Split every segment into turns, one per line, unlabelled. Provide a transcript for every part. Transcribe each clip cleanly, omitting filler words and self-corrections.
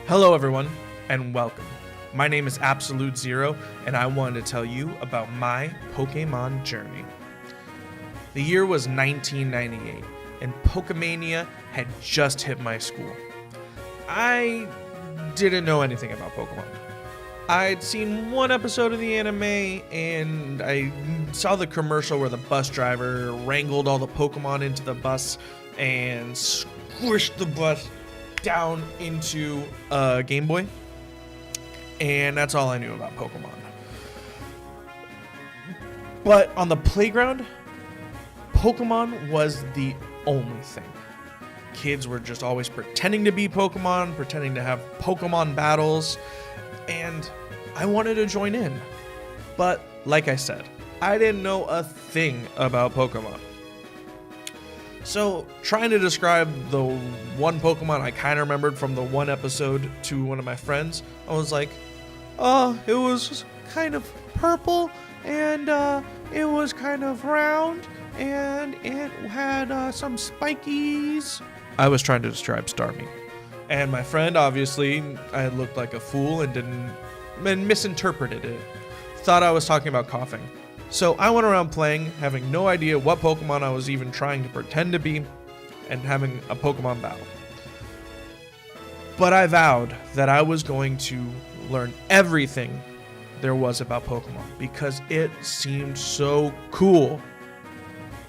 Hello everyone, and welcome. My name is Absolute Zero, and I wanted to tell you about my Pokemon journey. The year was 1998, and Pokemania had just hit my school. I didn't know anything about Pokemon. I'd seen one episode of the anime, and I saw the commercial where the bus driver wrangled all the Pokemon into the bus and squished the bus down into a Game Boy. And that's all I knew about Pokemon. But on the playground, Pokemon was the only thing. Kids were just always pretending to be Pokemon, pretending to have Pokemon battles, and I wanted to join in. But like I said, I didn't know a thing about Pokemon. So trying to describe the one Pokemon I kind of remembered from the one episode to one of my friends, I was like, it was kind of purple, and it was kind of round, and it had some spikies. I was trying to describe Starmie. And my friend, obviously, I looked like a fool and misinterpreted it. Thought I was talking about coughing. So I went around playing, having no idea what Pokemon I was even trying to pretend to be, and having a Pokemon battle. But I vowed that I was going to learn everything there was about Pokemon because it seemed so cool,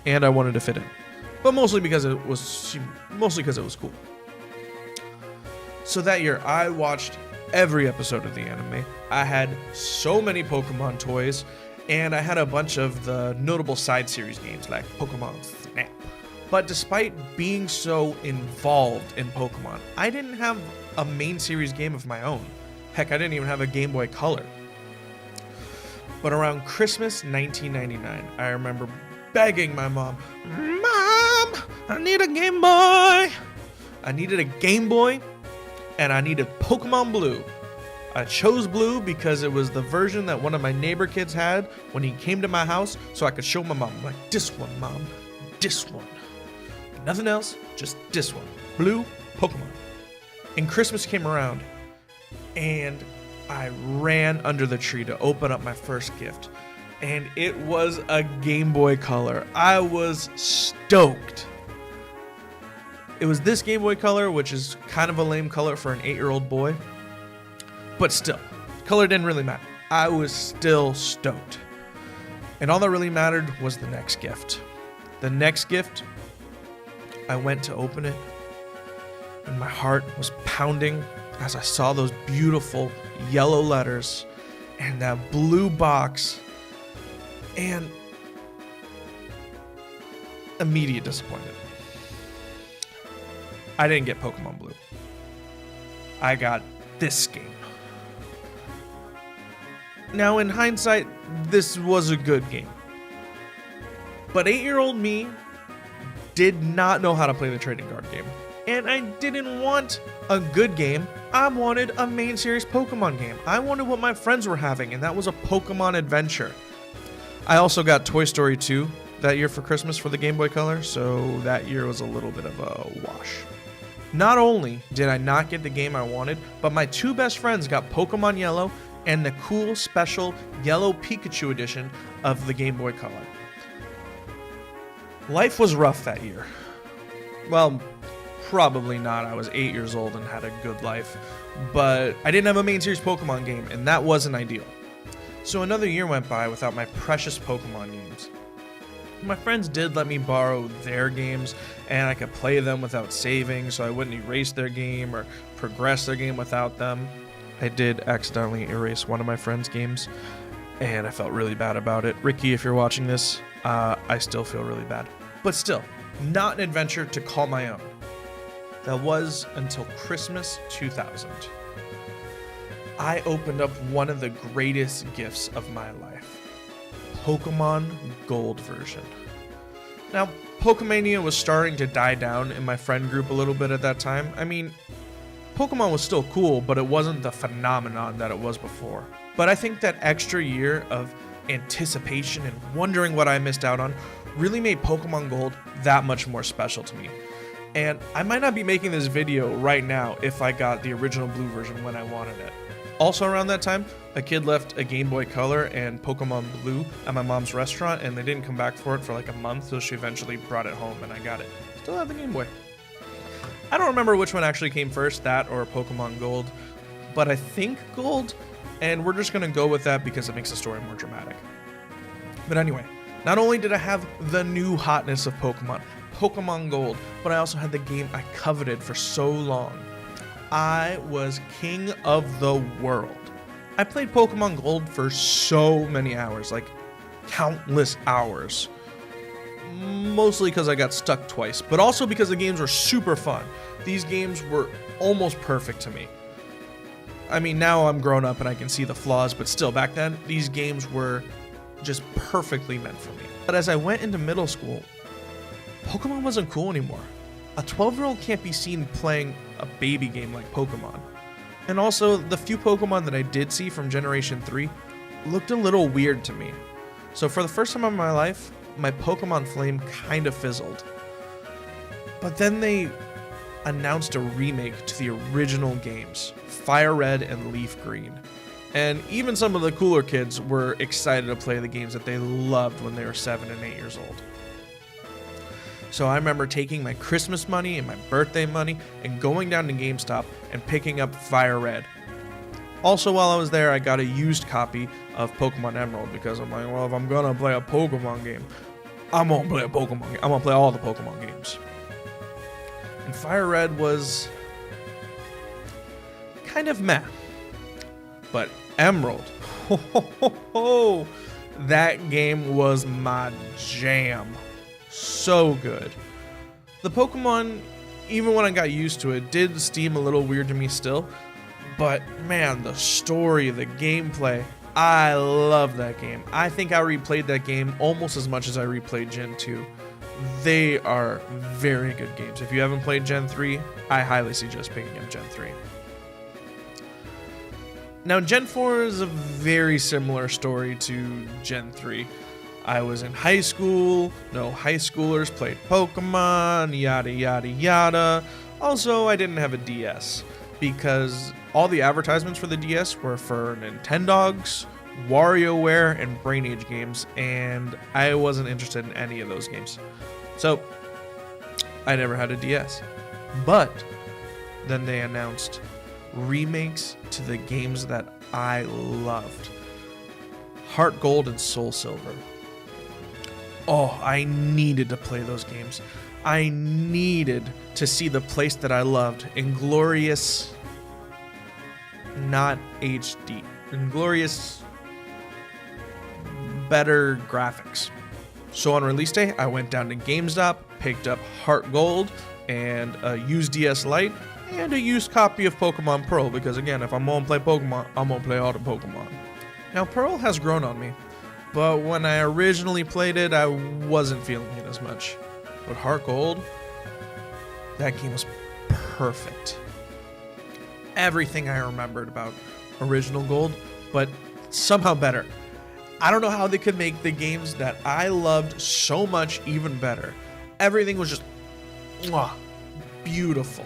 and I wanted to fit in. But mostly because it was cool. So that year, I watched every episode of the anime. I had so many Pokemon toys, and I had a bunch of the notable side series games like Pokemon Snap. But despite being so involved in Pokemon, I didn't have a main series game of my own. Heck, I didn't even have a Game Boy Color. But around Christmas 1999, I remember begging my mom, "Mom, I need a Game Boy!" I needed a Game Boy, and I needed Pokemon Blue. I chose Blue because it was the version that one of my neighbor kids had when he came to my house, so I could show my mom, like, "This one, Mom, this one." Nothing else, just this one. Blue Pokemon. And Christmas came around, and I ran under the tree to open up my first gift. And it was a Game Boy Color. I was stoked. It was this Game Boy Color, which is kind of a lame color for an 8-year-old boy. But still, color didn't really matter. I was still stoked. And all that really mattered was the next gift. The next gift, I went to open it, and my heart was pounding as I saw those beautiful yellow letters and that blue box, and immediate disappointment. I didn't get Pokemon Blue. I got this game. Now, in hindsight, this was a good game. But 8-year-old me did not know how to play the trading card game. And I didn't want a good game. I wanted a main series Pokemon game. I wanted what my friends were having, and that was a Pokemon adventure. I also got Toy Story 2 that year for Christmas for the Game Boy Color, so that year was a little bit of a wash. Not only did I not get the game I wanted, but my two best friends got Pokemon Yellow and the cool special Yellow Pikachu edition of the Game Boy Color. Life was rough that year. Well, probably not. I was 8 years old and had a good life, but I didn't have a main series Pokemon game, and that wasn't ideal. So another year went by without my precious Pokemon games. My friends did let me borrow their games, and I could play them without saving, so I wouldn't erase their game or progress their game without them. I did accidentally erase one of my friend's games, and I felt really bad about it. Ricky, if you're watching this, I still feel really bad. But still, not an adventure to call my own. That was until Christmas 2000. I opened up one of the greatest gifts of my life. Pokemon Gold version. Now, Pokemania was starting to die down in my friend group a little bit at that time. I mean, Pokemon was still cool, but it wasn't the phenomenon that it was before. But I think that extra year of anticipation and wondering what I missed out on really made Pokemon Gold that much more special to me. And I might not be making this video right now if I got the original blue version when I wanted it. Also around that time, a kid left a Game Boy Color and Pokemon Blue at my mom's restaurant, and they didn't come back for it for like a month, so she eventually brought it home and I got it. Still have the Game Boy. I don't remember which one actually came first, that or Pokemon Gold, but I think Gold, and we're just gonna go with that because it makes the story more dramatic. But anyway, not only did I have the new hotness of Pokemon Gold, but I also had the game I coveted for so long. I was king of the world. I played Pokemon Gold for so many hours, like countless hours. Mostly because I got stuck twice, but also because the games were super fun. These games were almost perfect to me. I mean, now I'm grown up and I can see the flaws, but still, back then, these games were just perfectly meant for me. But as I went into middle school, Pokemon wasn't cool anymore. A 12-year-old can't be seen playing a baby game like Pokemon. And also, the few Pokemon that I did see from Generation 3 looked a little weird to me. So for the first time in my life, my Pokemon flame kind of fizzled. But then they announced a remake to the original games, Fire Red and Leaf Green. And even some of the cooler kids were excited to play the games that they loved when they were 7 and 8 years old. So I remember taking my Christmas money and my birthday money and going down to GameStop and picking up Fire Red. Also, while I was there, I got a used copy of Pokemon Emerald because I'm like, well, if I'm gonna play a Pokemon game, I'm gonna play a Pokemon game. I'm gonna play all the Pokemon games. And Fire Red was kind of meh. But Emerald, that game was my jam. So good. The Pokemon, even when I got used to it, did seem a little weird to me still. But man, the story, the gameplay, I love that game. I think I replayed that game almost as much as I replayed Gen 2. They are very good games. If you haven't played Gen 3, I highly suggest picking up Gen 3. Now, Gen 4 is a very similar story to Gen 3. I was in high school, no high schoolers played Pokemon, yada yada yada. Also, I didn't have a DS because all the advertisements for the DS were for Nintendogs, WarioWare, and Brain Age games, and I wasn't interested in any of those games. So, I never had a DS. But then they announced remakes to the games that I loved. Heart Gold and Soul Silver. Oh, I needed to play those games. I needed to see the place that I loved in glorious, not HD, in glorious, better graphics. So on release day, I went down to GameStop, picked up Heart Gold and a used DS Lite and a used copy of Pokemon Pearl because again, if I'm gonna play Pokemon, I'm gonna play all the Pokemon. Now Pearl has grown on me, but when I originally played it, I wasn't feeling it as much. But Heart Gold, that game was perfect. Everything I remembered about original Gold, but somehow better. I don't know how they could make the games that I loved so much even better. Everything was just beautiful.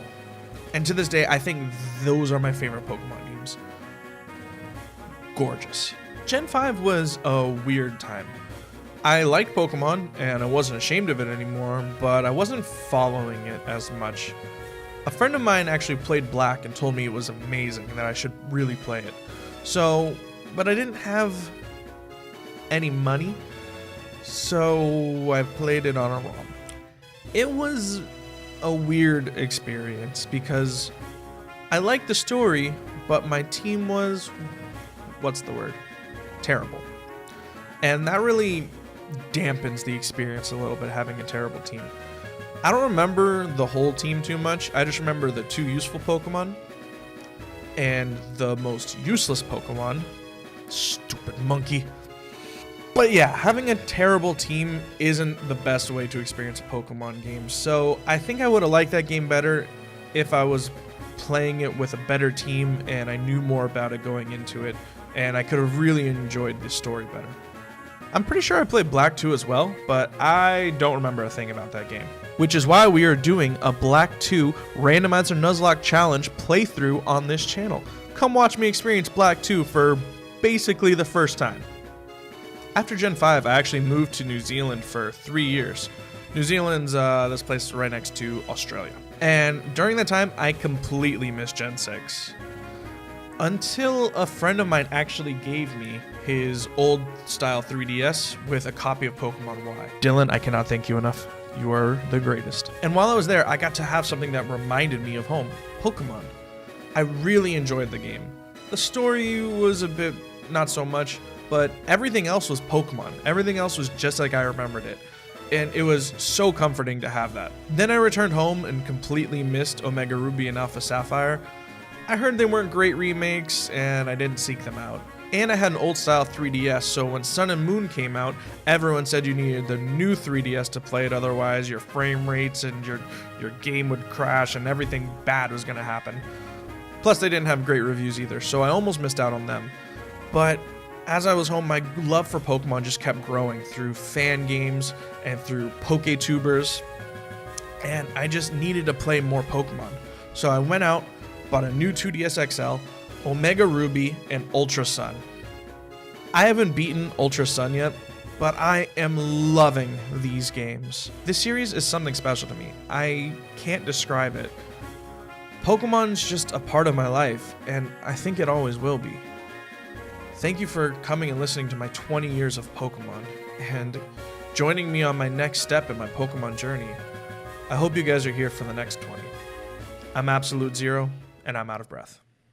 And to this day, I think those are my favorite Pokemon games. Gorgeous. Gen 5 was a weird time. I liked Pokemon, and I wasn't ashamed of it anymore, but I wasn't following it as much. A friend of mine actually played Black and told me it was amazing and that I should really play it. So, but I didn't have any money, so I played it on a ROM. It was a weird experience because I liked the story, but my team was, terrible. And that really dampens the experience a little bit, having a terrible team. I don't remember the whole team too much. I just remember the 2 useful Pokemon and the most useless Pokemon. Stupid monkey. But yeah, having a terrible team isn't the best way to experience a Pokemon game. So I think I would have liked that game better if I was playing it with a better team and I knew more about it going into it, and I could have really enjoyed the story better. I'm pretty sure I played Black 2 as well, but I don't remember a thing about that game. Which is why we are doing a Black 2 Randomizer Nuzlocke Challenge playthrough on this channel. Come watch me experience Black 2 for basically the first time. After Gen 5, I actually moved to New Zealand for 3 years. New Zealand's this place right next to Australia. And during that time, I completely missed Gen 6. Until a friend of mine actually gave me his old style 3DS with a copy of Pokemon Y. Dylan, I cannot thank you enough. You are the greatest. And while I was there, I got to have something that reminded me of home, Pokemon. I really enjoyed the game. The story was a bit not so much, but everything else was Pokemon. Everything else was just like I remembered it. And it was so comforting to have that. Then I returned home and completely missed Omega Ruby and Alpha Sapphire. I heard they weren't great remakes, and I didn't seek them out. And I had an old style 3DS, so when Sun and Moon came out, everyone said you needed the new 3DS to play it, otherwise your frame rates and your game would crash and everything bad was gonna happen. Plus they didn't have great reviews either, so I almost missed out on them. But as I was home, my love for Pokemon just kept growing through fan games and through PokeTubers, and I just needed to play more Pokemon. So I went out, bought a new 2DS XL, Omega Ruby, and Ultra Sun. I haven't beaten Ultra Sun yet, but I am loving these games. This series is something special to me. I can't describe it. Pokemon's just a part of my life, and I think it always will be. Thank you for coming and listening to my 20 years of Pokemon, and joining me on my next step in my Pokemon journey. I hope you guys are here for the next 20. I'm Absolute Zero, and I'm out of breath.